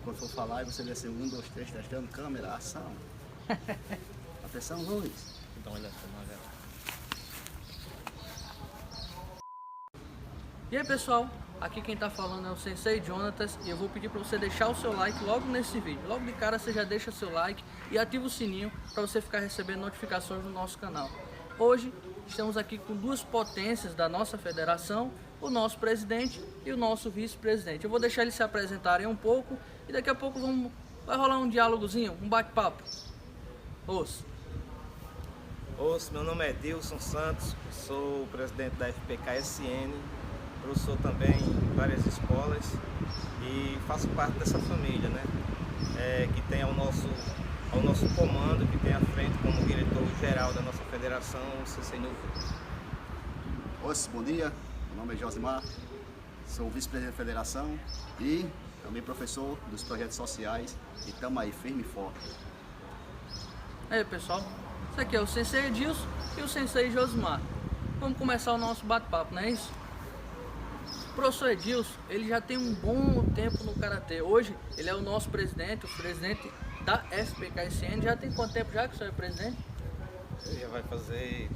Quando for falar, e você vai ser 1, 2, 3, testando, câmera, ação. Atenção, luz. Dá uma olhada na galera. E aí pessoal, aqui quem tá falando é o Sensei Jonatas e eu vou pedir para você deixar o seu like logo nesse vídeo. Logo de cara você já deixa seu like e ativa o sininho para você ficar recebendo notificações do nosso canal. Hoje estamos aqui com duas potências da nossa federação, o nosso presidente e o nosso vice-presidente. Eu vou deixar eles se apresentarem um pouco e daqui a pouco vai rolar um diálogozinho, um bate-papo. Ouça. Meu nome é Dilson Santos, sou o presidente da FPK-SN, professor também em várias escolas e faço parte dessa família, né? Que tem ao nosso comando, que tem à frente como diretor-geral da nossa federação, o Sensei Novo. Bom dia, meu nome é Josimar, sou vice-presidente da federação e também professor dos projetos sociais e estamos aí, firme e forte. E aí pessoal, esse aqui é o Sensei Edilson e o Sensei Josimar. Vamos começar o nosso bate-papo, não é isso? O professor Edilson, ele já tem um bom tempo no Karatê. Hoje ele é o nosso presidente, o presidente da FPK-SN. Já tem quanto tempo já que o senhor é presidente? Já vai fazer,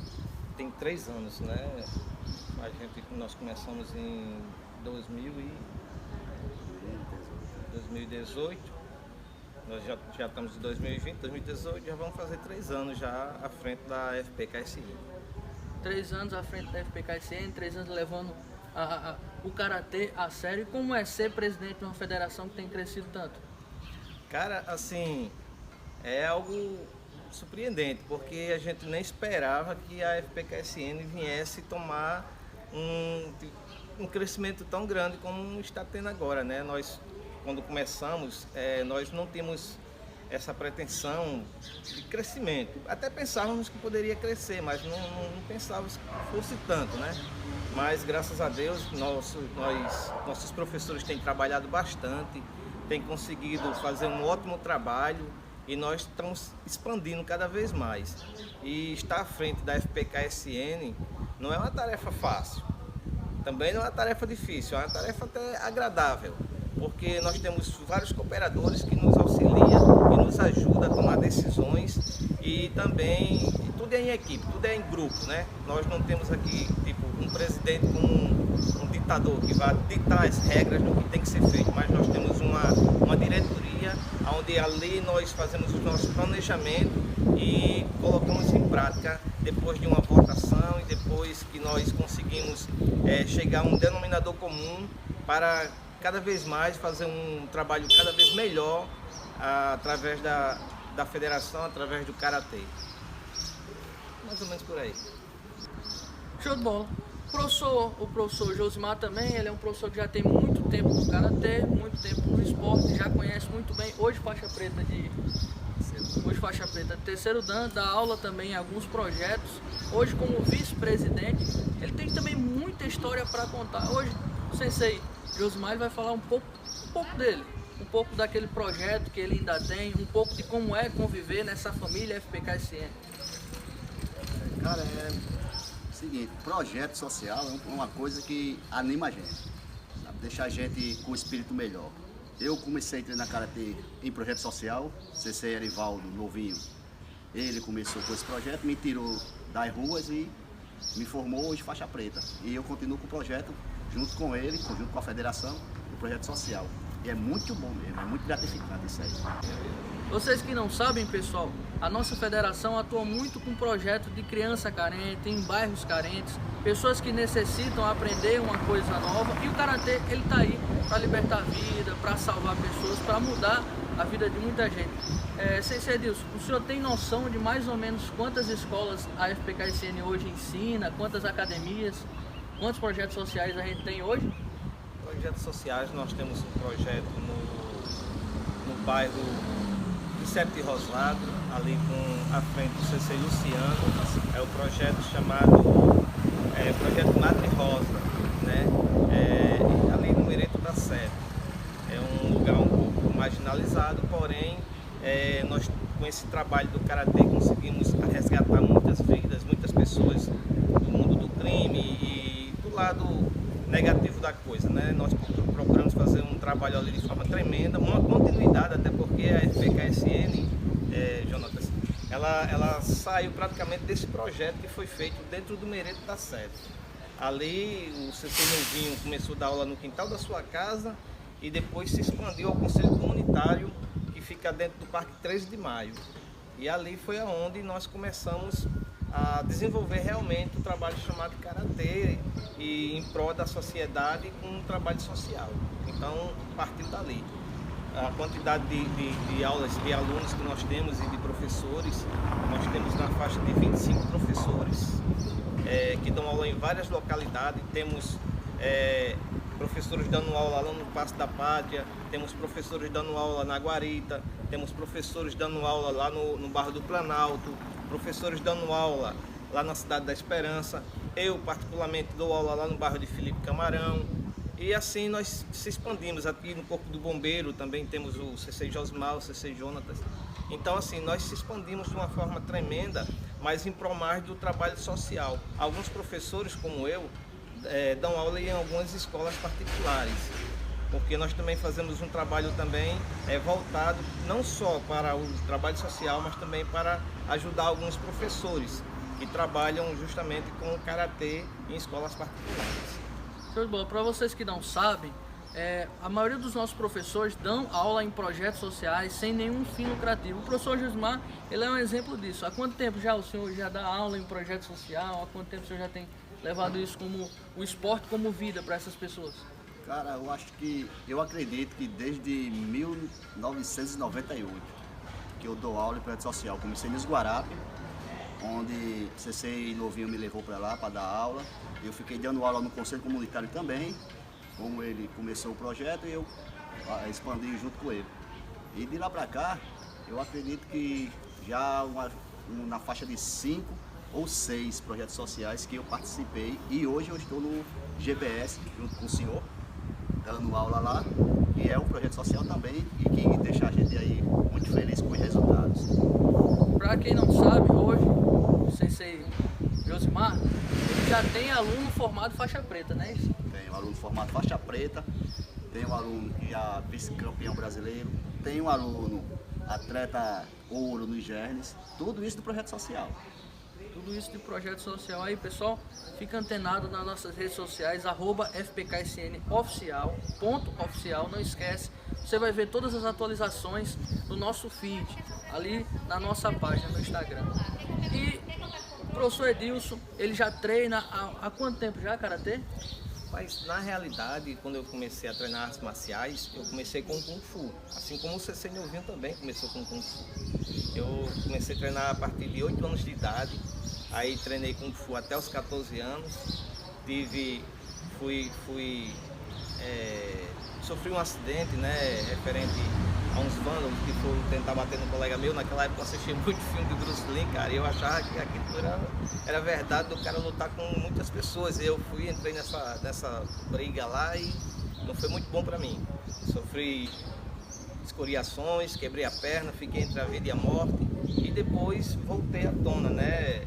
tem 3 anos, né? Nós começamos em 2018, nós já estamos em 2020, 2018, já vamos fazer 3 anos já à frente da FPK-SN. 3 anos à frente da FPK-SN, 3 anos levando o Karatê a sério. E como é ser presidente de uma federação que tem crescido tanto? Cara, assim, é algo surpreendente, porque a gente nem esperava que a FPK-SN viesse tomar um crescimento tão grande como está tendo agora, né? Nós, quando começamos, nós não tínhamos essa pretensão de crescimento. Até pensávamos que poderia crescer, mas não pensávamos que fosse tanto, né? Mas graças a Deus, nossos professores têm trabalhado bastante, têm conseguido fazer um ótimo trabalho e nós estamos expandindo cada vez mais. E estar à frente da FPK-SN não é uma tarefa fácil, também não é uma tarefa difícil, é uma tarefa até agradável, porque nós temos vários cooperadores que nos auxiliam e nos ajudam a tomar decisões e também tudo é em equipe, tudo é em grupo, né? Nós não temos aqui tipo um presidente como um ditador que vai ditar as regras do que tem que ser feito, mas nós temos uma diretoria onde ali nós fazemos o nosso planejamento e colocamos em prática depois de uma votação e depois que nós conseguimos chegar a um denominador comum para cada vez mais fazer um trabalho cada vez melhor através da federação, através do Karatê. Mais ou menos por aí. Show de bola. O professor Josimar também, ele é um professor que já tem muito tempo no Karatê, muito tempo no esporte, já conhece muito bem. Hoje faixa preta de terceiro dan, dá aula também em alguns projetos. Hoje como vice-presidente, ele tem também muita história para contar. Hoje o Sensei Josimar vai falar um pouco dele, um pouco daquele projeto que ele ainda tem, um pouco de como é conviver nessa família FPK-SN. Cara, é o seguinte, projeto social é uma coisa que anima a gente, sabe? Deixa a gente com o espírito melhor. Eu comecei a treinar Karatê em projeto social, Sensei Erivaldo, novinho. Ele começou com esse projeto, me tirou das ruas e me formou hoje faixa preta. E eu continuo com o projeto junto com ele, junto com a federação, do projeto social. E é muito bom mesmo, é muito gratificante isso aí. Vocês que não sabem, pessoal, a nossa federação atua muito com projeto de criança carente, em bairros carentes, pessoas que necessitam aprender uma coisa nova, e o Karatê, ele tá aí para libertar a vida, para salvar pessoas, para mudar a vida de muita gente. Sensei Edilson, o senhor tem noção de mais ou menos quantas escolas a FPK-SN hoje ensina, quantas academias, quantos projetos sociais a gente tem hoje? Projetos sociais, nós temos um projeto no bairro de Roslado, ali à frente do Sensei Luciano. É o projeto chamado Projeto Madre Rosa, né? Ali no Mireto da Serra. É um lugar um pouco marginalizado, porém nós com esse trabalho do Karatê conseguimos resgatar muitas vidas, muitas pessoas do mundo do crime e do lado negativo da coisa, né? Nós procuramos fazer um trabalho ali de forma tremenda, realidade, até porque a FPKSN, Jonatas, ela saiu praticamente desse projeto que foi feito dentro do Mereto da Sete. Ali o CC Novinho começou a dar aula no quintal da sua casa e depois se expandiu ao Conselho Comunitário, que fica dentro do Parque 13 de Maio. E ali foi aonde nós começamos a desenvolver realmente o trabalho chamado Karatê e em prol da sociedade com um trabalho social. Então partiu dali. A quantidade de aulas, de alunos que nós temos e de professores, nós temos na faixa de 25 professores que dão aula em várias localidades. Temos professores dando aula lá no Paço da Pátria, temos professores dando aula na Guarita, temos professores dando aula lá no bairro do Planalto, professores dando aula lá na Cidade da Esperança. Eu particularmente dou aula lá no bairro de Felipe Camarão. E assim nós se expandimos. Aqui no Corpo do Bombeiro também temos o CC Josmar, o CC Jonatas. Então assim, nós se expandimos de uma forma tremenda, mas em prol mais do trabalho social. Alguns professores, como eu, dão aula em algumas escolas particulares, porque nós também fazemos um trabalho também voltado não só para o trabalho social, mas também para ajudar alguns professores que trabalham justamente com o Karatê em escolas particulares. Para vocês que não sabem, a maioria dos nossos professores dão aula em projetos sociais sem nenhum fim lucrativo. O professor Josmar, ele é um exemplo disso. Há quanto tempo já o senhor já dá aula em projeto social? Há quanto tempo o senhor já tem levado isso como o esporte como vida para essas pessoas? Cara, eu acredito que desde 1998 que eu dou aula em projeto social. Comecei no Esguarape, onde o CC Novinho me levou para lá para dar aula. Eu fiquei dando aula no Conselho Comunitário também, como ele começou o projeto e eu expandi junto com ele. E de lá para cá, eu acredito que já na faixa de 5 ou 6 projetos sociais que eu participei, e hoje eu estou no GBS junto com o senhor, dando aula lá, que é um projeto social também e que deixa a gente aí muito feliz com os resultados. Para quem não sabe, hoje o Sensei Josimar, ele já tem aluno formado faixa preta, não é isso? Tem um aluno formado faixa preta, tem um aluno que é vice-campeão brasileiro, tem um aluno atleta ouro no Gernes, tudo isso do projeto social. Tudo isso de projeto social. Aí, pessoal, fica antenado nas nossas redes sociais, @FPKSN oficial, _oficial, não esquece. Você vai ver todas as atualizações do nosso feed, ali na nossa página no Instagram. E o professor Edilson, ele já treina há quanto tempo já, Karatê? Mas na realidade, quando eu comecei a treinar artes marciais, eu comecei com Kung Fu, assim como o CC Novinho também começou com Kung Fu. Eu comecei a treinar a partir de 8 anos de idade, aí treinei Kung Fu até os 14 anos, sofri um acidente, né, referente a uns vândalos que foram tentar bater no colega meu. Naquela época eu assistia muito filme de Bruce Lee, cara, e eu achava que aquilo era verdade, do cara lutar com muitas pessoas. E eu entrei nessa briga lá e não foi muito bom pra mim. Sofri escoriações, quebrei a perna, fiquei entre a vida e a morte, e depois voltei à tona, né?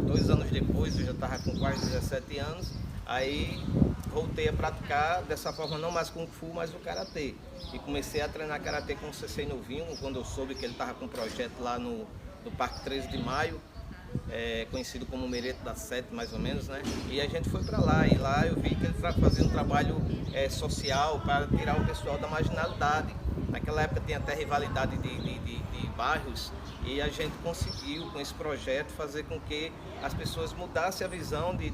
2 anos depois, eu já estava com quase 17 anos, aí voltei a praticar dessa forma, não mais Kung Fu, mas o Karatê. E comecei a treinar Karatê com o CC Novinho, quando eu soube que ele estava com um projeto lá no Parque 13 de Maio, conhecido como Mereto da Sete, mais ou menos, né? E a gente foi para lá, e lá eu vi que ele estava fazendo um trabalho social para tirar o pessoal da marginalidade. Naquela época tinha até rivalidade de bairros, e a gente conseguiu, com esse projeto, fazer com que as pessoas mudassem a visão de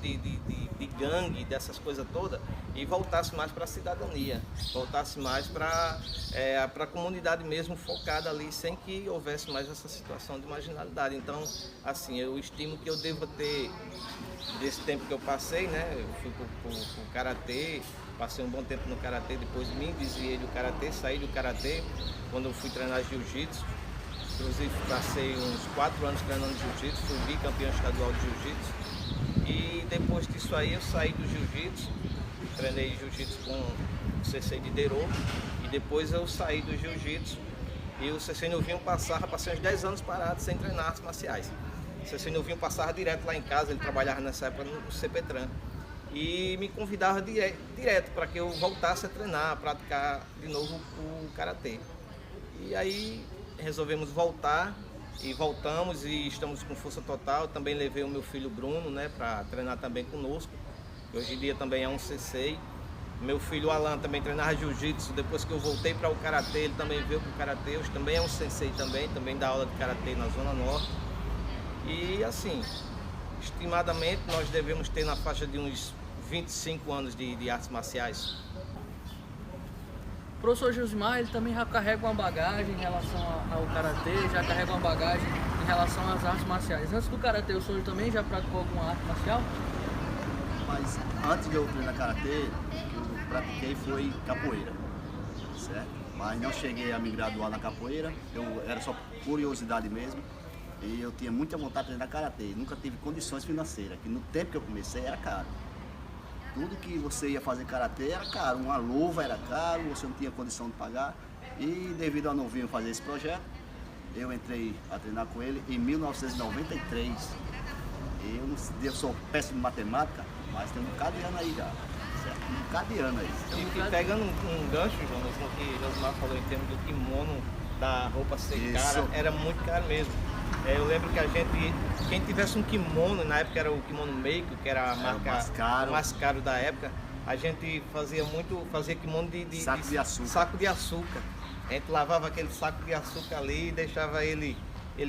gangue, dessas coisas todas, e voltassem mais para a cidadania, voltassem mais para a comunidade mesmo, focada ali, sem que houvesse mais essa situação de marginalidade. Então, assim, eu estimo que eu devo ter, desse tempo que eu passei, né, eu fui para o Karatê, passei um bom tempo no Karatê, depois me desviei do Karatê, saí do Karatê, quando eu fui treinar Jiu-Jitsu. Inclusive passei uns 4 anos treinando Jiu-Jitsu, fui bicampeão estadual de Jiu-Jitsu. E depois disso aí eu saí do Jiu-Jitsu, treinei Jiu-Jitsu com o CC de Derô, e depois eu saí do Jiu-Jitsu e o CC Novinho passei uns 10 anos parado sem treinar artes marciais. O CC Novinho passava direto lá em casa, ele trabalhava nessa época no CPTran. E me convidava direto para que eu voltasse a treinar, a praticar de novo o Karatê. E aí resolvemos voltar e voltamos e estamos com força total. Também levei o meu filho Bruno, né, para treinar também conosco. Hoje em dia também é um sensei. Meu filho Alan também treinava jiu-jitsu. Depois que eu voltei para o karatê, ele também veio para o karatê. Hoje também é um sensei também dá aula de karatê na Zona Norte. E assim, estimadamente nós devemos ter na faixa de uns 25 anos de artes marciais. O professor Josimar, ele também já carrega uma bagagem em relação ao karatê, já carrega uma bagagem em relação às artes marciais. Antes do karatê, o senhor também já praticou alguma arte marcial? Mas antes de eu treinar karatê, o que eu pratiquei foi capoeira, certo? Mas não cheguei a me graduar na capoeira, era só curiosidade mesmo. E eu tinha muita vontade de treinar karatê, nunca tive condições financeiras, que no tempo que eu comecei era caro. Tudo que você ia fazer karatê era caro, uma luva era caro, você não tinha condição de pagar. E devido a novinho fazer esse projeto, eu entrei a treinar com ele em 1993. Eu sou péssimo em matemática, mas tem um bocado de ano aí já, certo? Um bocado de ano aí. E pegando um gancho, Jonas, no que o Josimar falou em termos do kimono, da roupa ser cara, era muito caro mesmo. Eu lembro que quem tivesse um kimono, na época era o Kimono Meiko, que era a marca mais caro da época, a gente fazia kimono de saco de açúcar. A gente lavava aquele saco de açúcar ali e deixava ele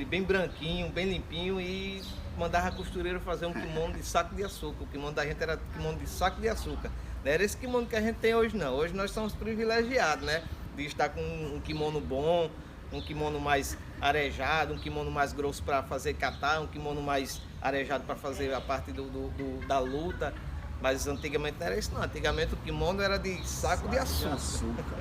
bem branquinho, bem limpinho e mandava a costureira fazer um kimono de saco de açúcar. O kimono da gente era kimono de saco de açúcar. Não era esse kimono que a gente tem hoje não. Hoje nós somos privilegiados, né? De estar com um kimono bom, um kimono mais arejado, um kimono mais grosso para fazer kata, um kimono mais arejado para fazer a parte da luta. Mas antigamente não era isso não. Antigamente o kimono era de saco de açúcar.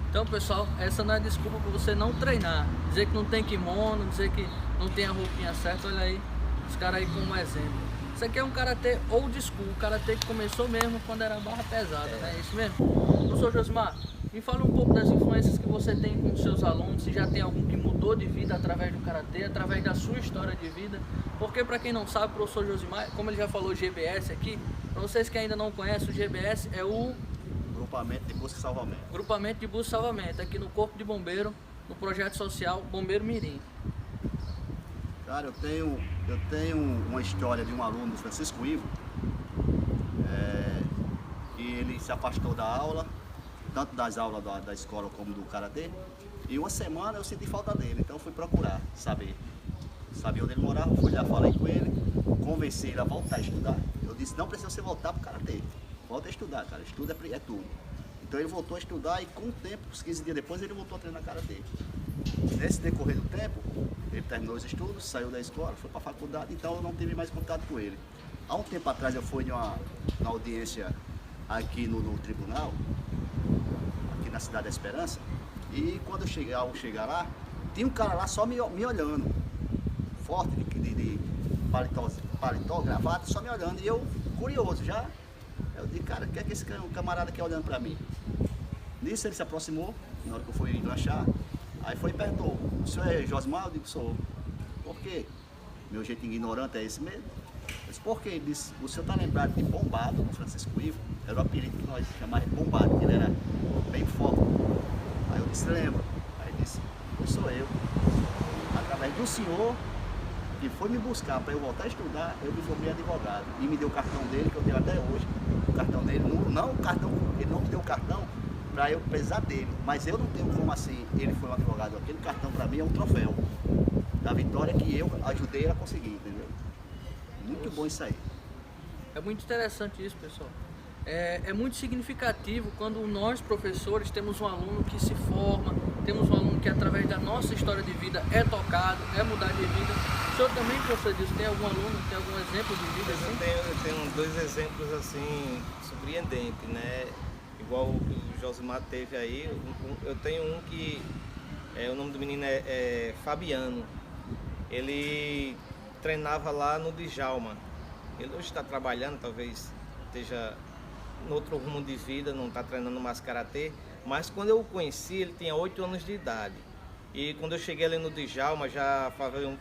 Então, pessoal, essa não é desculpa para você não treinar. Dizer que não tem kimono, dizer que não tem a roupinha certa, olha aí, os caras aí como exemplo. Isso aqui é um karatê old school, o karatê que começou mesmo quando era barra pesada, né? É isso mesmo? Professor Josimar, me fala um pouco das influências que você tem com os seus alunos, se já tem algum que mudou de vida através do karatê, através da sua história de vida. Porque, para quem não sabe, o professor Josimar, como ele já falou GBS aqui, para vocês que ainda não conhecem, o GBS é o Grupamento de Busca e Salvamento. Grupamento de Busca e Salvamento, aqui no Corpo de Bombeiro, no projeto social Bombeiro Mirim. Cara, eu tenho uma história de um aluno do Francisco Ivo, que ele se afastou da aula, tanto das aulas da escola como do karatê, e uma semana eu senti falta dele, então eu fui procurar saber onde ele morava, fui lá, falei com ele, convenci ele a voltar a estudar. Eu disse, não precisa você voltar para o karatê, volta a estudar, cara, estudo é tudo. Então ele voltou a estudar e com o tempo, uns 15 dias depois, ele voltou a treinar karatê. Nesse decorrer do tempo, ele terminou os estudos, saiu da escola, foi para a faculdade, então eu não tive mais contato com ele. Há um tempo atrás eu fui na audiência aqui no tribunal, aqui na Cidade da Esperança, e quando ao chegar lá, tinha um cara lá só me olhando, forte, de paletó, gravata, só me olhando, e eu, curioso já, eu disse, cara, o que é que esse camarada quer olhando para mim? Nisso ele se aproximou, na hora que eu fui lanchar, aí foi e perguntou, o senhor é Josimar? Eu disse, sou. Por quê? Meu jeito ignorante é esse mesmo? Eu disse, por quê? Ele disse, o senhor está lembrado de Bombado, do Francisco Ivo? Era o apelido que nós chamávamos de Bombado, porque ele era bem forte. Aí eu disse, lembro. Aí ele disse, sou eu. Através do senhor, que foi me buscar para eu voltar a estudar, eu me formei advogado. E me deu o cartão dele, que eu tenho até hoje. O cartão dele, ele não me deu o cartão para eu precisar dele. Mas eu não tenho como assim, ele foi um advogado. Aquele cartão para mim é um troféu da vitória que eu ajudei ele a conseguir, entendeu? Muito bom isso aí. É muito interessante isso, pessoal. É muito significativo quando nós, professores, temos um aluno que se forma, temos um aluno que através da nossa história de vida é tocado, é mudar de vida. O senhor também, professor, diz, tem algum aluno, tem algum exemplo de vida assim? Eu tenho dois exemplos assim, surpreendentes, né? Igual o Josimar teve aí, eu tenho um que, o nome do menino é Fabiano. Ele treinava lá no Djalma. Ele hoje está trabalhando, talvez esteja em outro rumo de vida, não está treinando mais karatê, mas quando eu o conheci, ele tinha 8 anos de idade. E quando eu cheguei ali no Djalma, já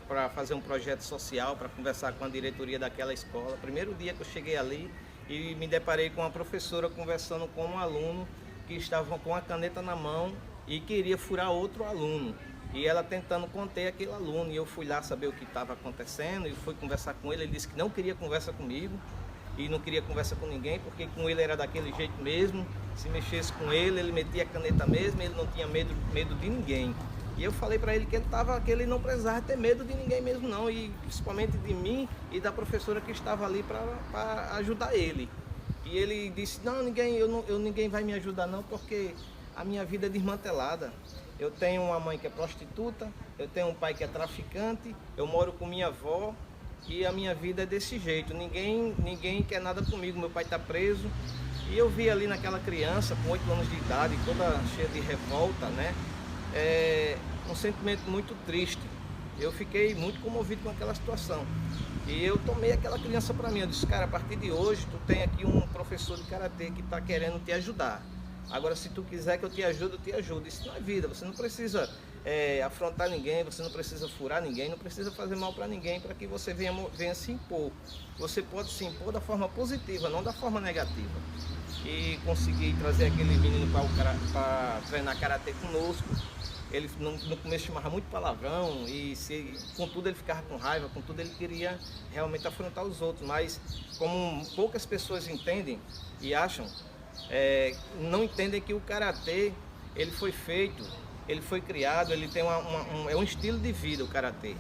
para fazer um projeto social, para conversar com a diretoria daquela escola, primeiro dia que eu cheguei ali, e me deparei com uma professora conversando com um aluno que estava com a caneta na mão e queria furar outro aluno. E ela tentando conter aquele aluno, e eu fui lá saber o que estava acontecendo e fui conversar com ele. Ele disse que não queria conversa comigo e não queria conversa com ninguém, porque com ele era daquele jeito mesmo. Se mexesse com ele, ele metia a caneta mesmo, ele não tinha medo de ninguém. E eu falei para ele que ele não precisava ter medo de ninguém mesmo não, e principalmente de mim e da professora que estava ali para ajudar ele. E ele disse, não, ninguém vai me ajudar não, porque a minha vida é desmantelada. Eu tenho uma mãe que é prostituta, eu tenho um pai que é traficante, eu moro com minha avó e a minha vida é desse jeito. Ninguém quer nada comigo, meu pai está preso. E eu vi ali naquela criança com 8 anos de idade, toda cheia de revolta, né? Um sentimento muito triste. Eu fiquei muito comovido com aquela situação. E eu tomei aquela criança para mim. Eu disse, cara, a partir de hoje tu tem aqui um professor de karatê que está querendo te ajudar. Agora, se tu quiser que eu te ajude, eu te ajudo. Isso não é vida, você não precisa afrontar ninguém, você não precisa furar ninguém, não precisa fazer mal para ninguém para que você venha se impor. Você pode se impor da forma positiva, não da forma negativa. E consegui trazer aquele menino para treinar karatê conosco. Ele no começo chamava muito palavrão e contudo ele ficava com raiva, contudo ele queria realmente afrontar os outros. Mas como poucas pessoas entendem e acham, não entendem que o karatê ele foi feito, ele foi criado, ele tem é um estilo de vida o karatê.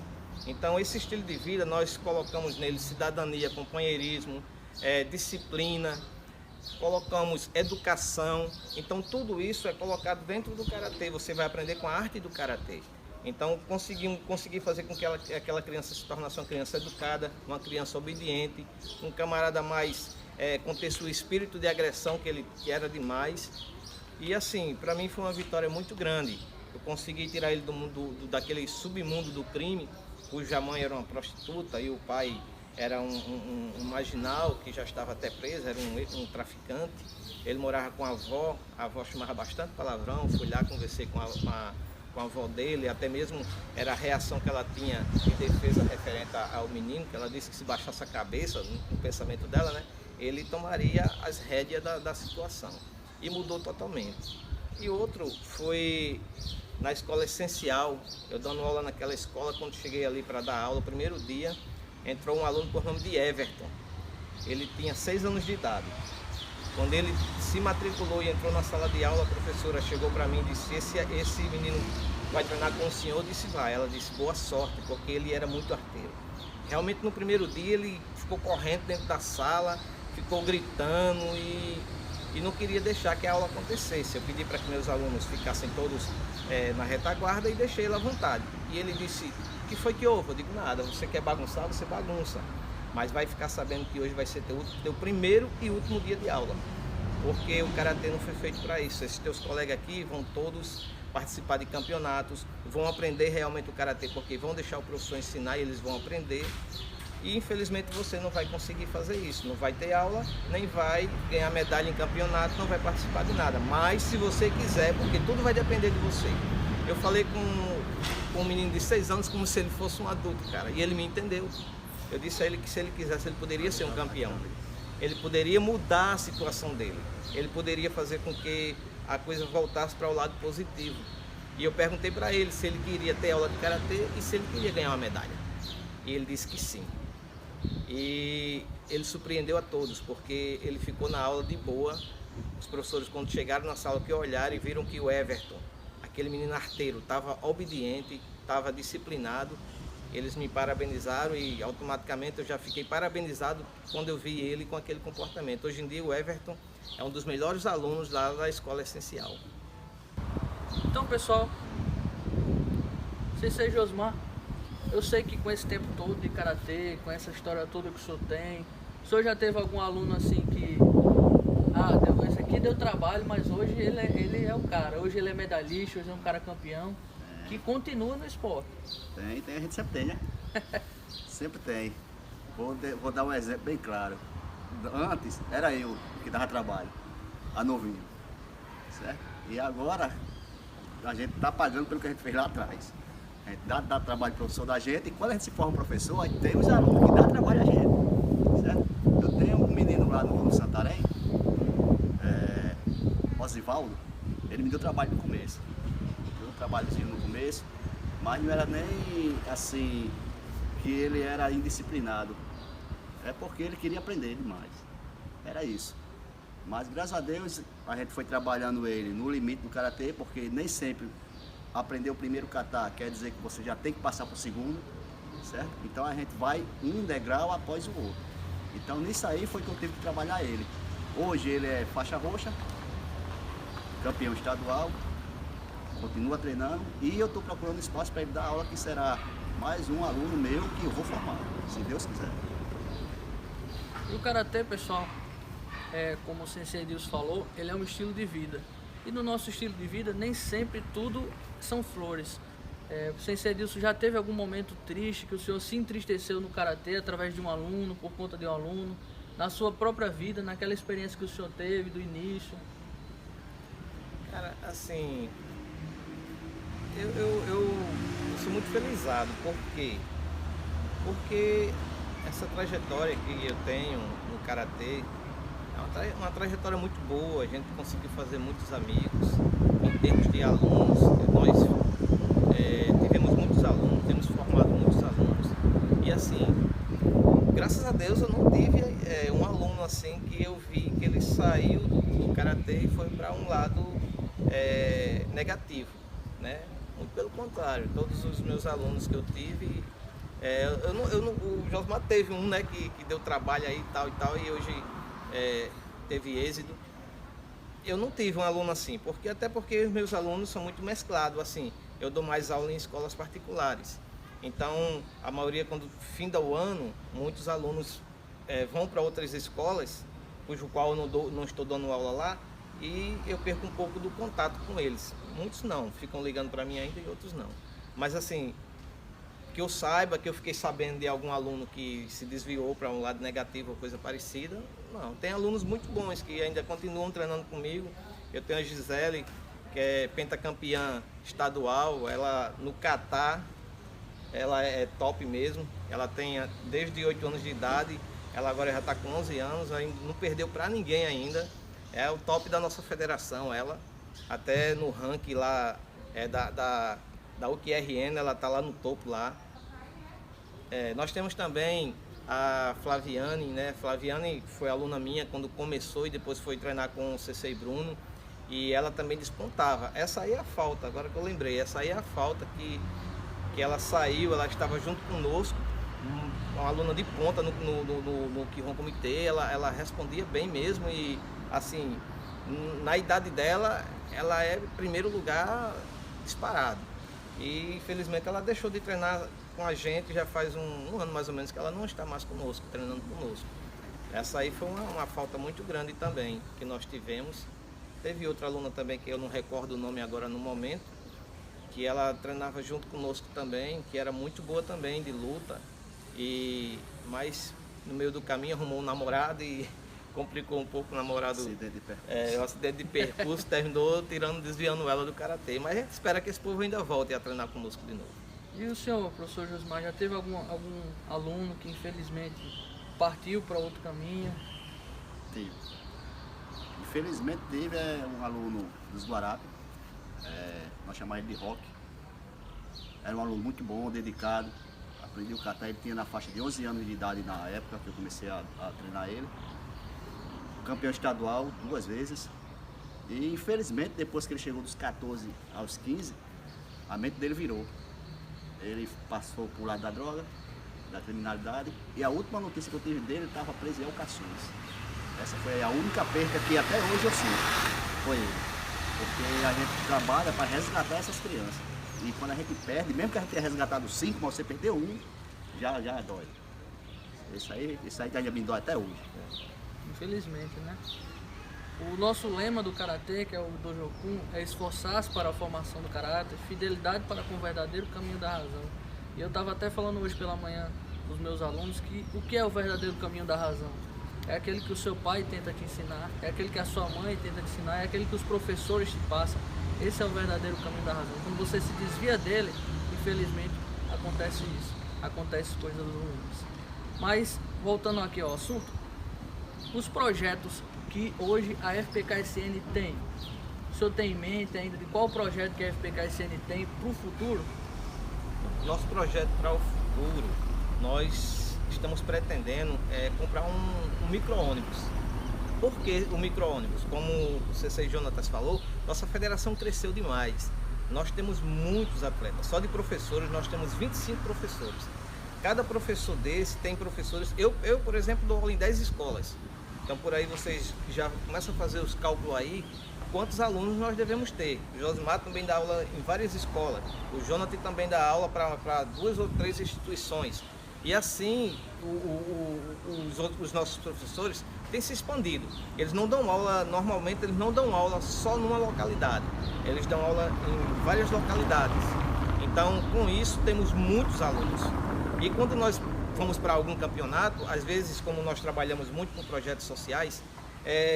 Então esse estilo de vida nós colocamos nele cidadania, companheirismo, disciplina, colocamos educação. Então tudo isso é colocado dentro do karatê. Você vai aprender com a arte do karatê. Então consegui fazer com que aquela criança se tornasse uma criança educada, uma criança obediente, um camarada mais com o espírito de agressão que era demais. E assim, para mim foi uma vitória muito grande. Eu consegui tirar ele daquele submundo do crime, cuja mãe era uma prostituta e o pai era um marginal que já estava até preso, era um traficante. Ele morava com a avó chamava bastante palavrão. Fui lá, conversei com a avó dele, até mesmo era a reação que ela tinha de defesa referente ao menino, que ela disse que se baixasse a cabeça, no pensamento dela, né, ele tomaria as rédeas da situação. E mudou totalmente. E outro foi na escola essencial, eu dando aula naquela escola. Quando cheguei ali para dar aula, o primeiro dia, entrou um aluno por nome de Everton. Ele tinha 6 anos de idade. Quando ele se matriculou e entrou na sala de aula, a professora chegou para mim e disse, esse menino vai treinar com o senhor? Eu disse, vai. Ela disse, boa sorte, porque ele era muito arteiro. Realmente no primeiro dia ele ficou correndo dentro da sala, ficou gritando e não queria deixar que a aula acontecesse. Eu pedi para que meus alunos ficassem todos na retaguarda e deixei ele à vontade. E ele disse, o que foi que houve? Eu digo, nada, você quer bagunçar, você bagunça. Mas vai ficar sabendo que hoje vai ser teu primeiro e último dia de aula. Porque o karatê não foi feito para isso. Esses teus colegas aqui vão todos participar de campeonatos, vão aprender realmente o karatê, porque vão deixar o professor ensinar e eles vão aprender. E infelizmente você não vai conseguir fazer isso, não vai ter aula, nem vai ganhar medalha em campeonato, não vai participar de nada. Mas se você quiser, porque tudo vai depender de você. Eu falei com um menino de 6 anos como se ele fosse um adulto, cara, e ele me entendeu. Eu disse a ele que se ele quisesse, ele poderia ser um campeão. Ele poderia mudar a situação dele. Ele poderia fazer com que a coisa voltasse para o lado positivo. E eu perguntei para ele se ele queria ter aula de karatê e se ele queria ganhar uma medalha. E ele disse que sim. E ele surpreendeu a todos, porque ele ficou na aula de boa. Os professores, quando chegaram na sala, que olharam e viram que o Everton, aquele menino arteiro, estava obediente, estava disciplinado. Eles me parabenizaram e automaticamente eu já fiquei parabenizado quando eu vi ele com aquele comportamento. Hoje em dia o Everton é um dos melhores alunos lá da escola essencial. Então, pessoal, Sensei Josmar, eu sei que com esse tempo todo de karatê, com essa história toda que o senhor tem, o senhor já teve algum aluno assim que esse aqui deu trabalho, mas hoje ele é o cara, hoje ele é medalhista, hoje é um cara campeão, que continua no esporte. Tem, a gente sempre tem, né? Sempre tem. Vou dar um exemplo bem claro. Antes era eu que dava trabalho, a novinho, certo? E agora a gente está pagando pelo que a gente fez lá atrás. A gente dá trabalho pro professor da gente, e quando a gente se forma professor, aí tem os alunos que dão trabalho a gente, certo? Eu tenho um menino lá no Santarém, Osivaldo, ele me deu trabalho no começo. trabalhozinho no começo, mas não era nem assim que ele era indisciplinado. É porque ele queria aprender demais. Era isso. Mas graças a Deus a gente foi trabalhando ele no limite do karatê, porque nem sempre aprender o primeiro kata quer dizer que você já tem que passar para o segundo, certo? Então a gente vai um degrau após o outro. Então nisso aí foi que eu tive que trabalhar ele. Hoje ele é faixa roxa, campeão estadual, continua treinando e eu estou procurando espaço para ele dar aula, que será mais um aluno meu que eu vou formar, se Deus quiser. E o karatê, pessoal, como o Sensei Edilson falou, ele é um estilo de vida. E no nosso estilo de vida, nem sempre tudo são flores. O Sensei Edilson já teve algum momento triste que o senhor se entristeceu no karatê através de um aluno, por conta de um aluno, na sua própria vida, naquela experiência que o senhor teve do início? Cara, assim, eu sou muito felizado. Por quê? Porque essa trajetória que eu tenho no karatê é uma trajetória muito boa. A gente conseguiu fazer muitos amigos. Em termos de alunos, nós tivemos muitos alunos, temos formado muitos alunos. E assim, graças a Deus eu não tive um aluno assim que eu vi que ele saiu do karatê e foi para um lado negativo, né? Muito pelo contrário, todos os meus alunos que eu tive, o Josmar teve um, né, que deu trabalho aí e tal, e hoje teve êxito. Eu não tive um aluno assim, até porque os meus alunos são muito mesclados, assim, eu dou mais aula em escolas particulares. Então, a maioria, quando finda o ano, muitos alunos vão para outras escolas, cujo qual eu não estou dando aula lá, e eu perco um pouco do contato com eles. Muitos não, ficam ligando para mim ainda e outros não. Mas assim, que eu saiba, que eu fiquei sabendo de algum aluno que se desviou para um lado negativo ou coisa parecida, não. Tem alunos muito bons que ainda continuam treinando comigo. Eu tenho a Gisele, que é pentacampeã estadual, ela no kata, ela é top mesmo. Ela tem desde 8 anos de idade, ela agora já está com 11 anos, ainda não perdeu para ninguém ainda. É o top da nossa federação, ela. Até no ranking lá da UQRN, ela está lá no topo lá. Nós temos também a Flaviane, né? Flaviane foi aluna minha quando começou e depois foi treinar com o Sensei Bruno. E ela também despontava. Essa aí é a falta, agora que eu lembrei. Essa aí é a falta que ela saiu, ela estava junto conosco. Uma aluna de ponta no Kihon Comitê, ela respondia bem mesmo e assim, na idade dela, ela é primeiro lugar disparado. E infelizmente ela deixou de treinar com a gente, já faz um ano mais ou menos que ela não está mais conosco, treinando conosco. Essa aí foi uma falta muito grande também que nós tivemos. Teve outra aluna também que eu não recordo o nome agora no momento, que ela treinava junto conosco também, que era muito boa também de luta. Mas no meio do caminho arrumou um namorado e complicou um pouco o namorado. O acidente de percurso terminou desviando ela do karatê. Mas a gente espera que esse povo ainda volte a treinar conosco de novo. E o senhor, professor Josmar, já teve algum aluno que infelizmente partiu para outro caminho? Teve. Infelizmente teve um aluno dos Guarapes, nós chamamos ele de Rock. Era um aluno muito bom, dedicado. Aprendi o kata, ele tinha na faixa de 11 anos de idade na época que eu comecei a treinar ele. Campeão estadual 2 vezes. E infelizmente depois que ele chegou dos 14 aos 15, a mente dele virou. Ele passou por lado da droga, da criminalidade. E a última notícia que eu tive dele, ele estava preso em Alcaçuz. Essa foi a única perca que até hoje eu sinto. Foi ele. Porque a gente trabalha para resgatar essas crianças. E quando a gente perde, mesmo que a gente tenha resgatado 5, mas você perdeu um, já dói. Isso aí ainda me dói até hoje. Infelizmente, né? O nosso lema do Karatê, que é o Dojokun, é esforçar-se para a formação do caráter, fidelidade para com o verdadeiro caminho da razão. E eu estava até falando hoje pela manhã com os meus alunos que o que é o verdadeiro caminho da razão? É aquele que o seu pai tenta te ensinar, é aquele que a sua mãe tenta te ensinar, é aquele que os professores te passam. Esse é o verdadeiro caminho da razão. Quando você se desvia dele, infelizmente, acontece isso. Acontece coisas ruins. Mas, voltando aqui ao assunto, os projetos que hoje a FPKSN tem. o senhor tem em mente ainda de qual projeto que a FPKSN tem para o futuro? Nosso projeto para o futuro, nós estamos pretendendo comprar um micro-ônibus. Por que o micro-ônibus? Como o CC Jonatas falou, nossa federação cresceu demais. Nós temos muitos atletas, só de professores nós temos 25 professores. Cada professor desse tem professores, eu por exemplo, dou aula em 10 escolas. Então por aí vocês já começam a fazer os cálculos aí, quantos alunos nós devemos ter. O Josimar também dá aula em várias escolas, o Jonathan também dá aula para 2 ou 3 instituições. E assim, os nossos professores têm se expandido. Eles não dão aula, normalmente eles não dão aula só numa localidade. Eles dão aula em várias localidades. Então, com isso, temos muitos alunos. E quando nós vamos para algum campeonato, às vezes, como nós trabalhamos muito com projetos sociais,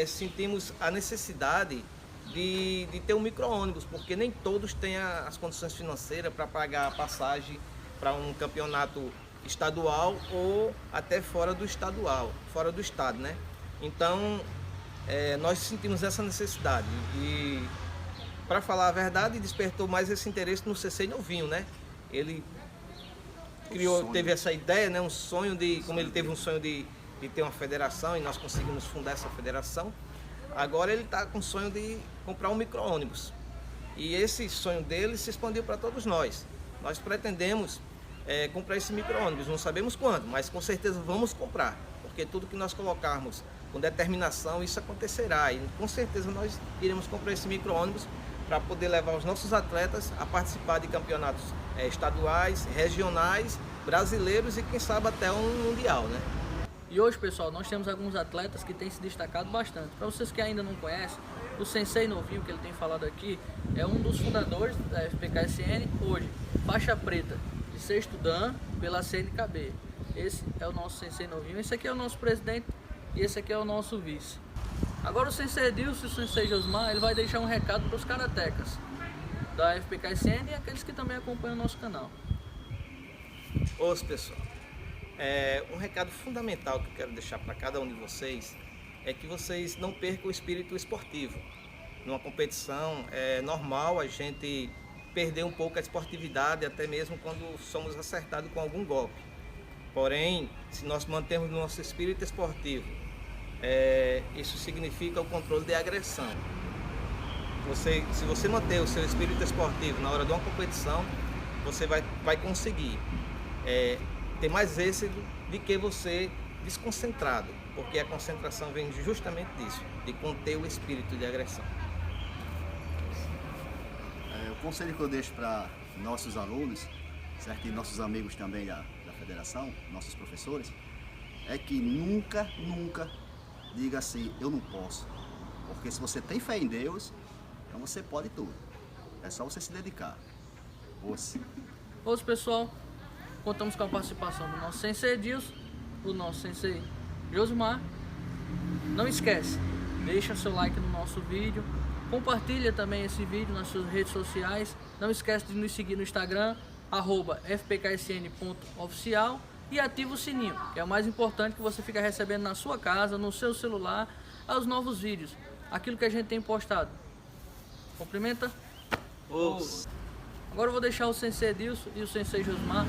sentimos a necessidade de ter um micro-ônibus, porque nem todos têm as condições financeiras para pagar a passagem para um campeonato estadual ou até fora do estadual, fora do estado, né? Então, nós sentimos essa necessidade e, para falar a verdade, despertou mais esse interesse no CC Novinho, né? Ele teve essa ideia, né? Um sonho como ele teve um sonho de ter uma federação e nós conseguimos fundar essa federação. Agora ele está com o sonho de comprar um micro-ônibus e esse sonho dele se expandiu para todos nós. Nós pretendemos comprar esse micro-ônibus, não sabemos quando, mas com certeza vamos comprar, porque tudo que nós colocarmos com determinação, isso acontecerá e com certeza nós iremos comprar esse micro-ônibus para poder levar os nossos atletas a participar de campeonatos estaduais, regionais, brasileiros e quem sabe até um mundial, né? E hoje, pessoal, nós temos alguns atletas que têm se destacado bastante. Para vocês que ainda não conhecem, o Sensei Novinho, que ele tem falado aqui, é um dos fundadores da FPKSN, hoje, faixa preta de sexto dan pela CNKB. Esse é o nosso Sensei Novinho, esse aqui é o nosso presidente e esse aqui é o nosso vice. Agora o Sensei Edilson e o Sensei Josimar, ele vai deixar um recado para os karatecas da FPKSN e aqueles que também acompanham o nosso canal. Os pessoal, um recado fundamental que eu quero deixar para cada um de vocês é que vocês não percam o espírito esportivo. Numa competição é normal a gente perder um pouco a esportividade, até mesmo quando somos acertados com algum golpe. Porém, se nós mantermos o nosso espírito esportivo, isso significa o controle de agressão. Se você manter o seu espírito esportivo na hora de uma competição, você vai conseguir ter mais êxito do que você desconcentrado, porque a concentração vem justamente disso, de conter o espírito de agressão. O conselho que eu deixo para nossos alunos, certo? E nossos amigos também da federação, nossos professores, é que nunca diga assim, eu não posso. Porque se você tem fé em Deus, então você pode tudo. É só você se dedicar. Hoje, pessoal, contamos com a participação do nosso Sensei Edilson, do nosso Sensei Josimar. Não esquece, deixa seu like no nosso vídeo, compartilha também esse vídeo nas suas redes sociais. Não esquece de nos seguir no Instagram, @fpksn.oficial, e ativa o sininho, que é o mais importante, que você fica recebendo na sua casa, no seu celular, os novos vídeos, aquilo que a gente tem postado. Cumprimenta. Agora eu vou deixar o Sensei Edilson e o Sensei Josimar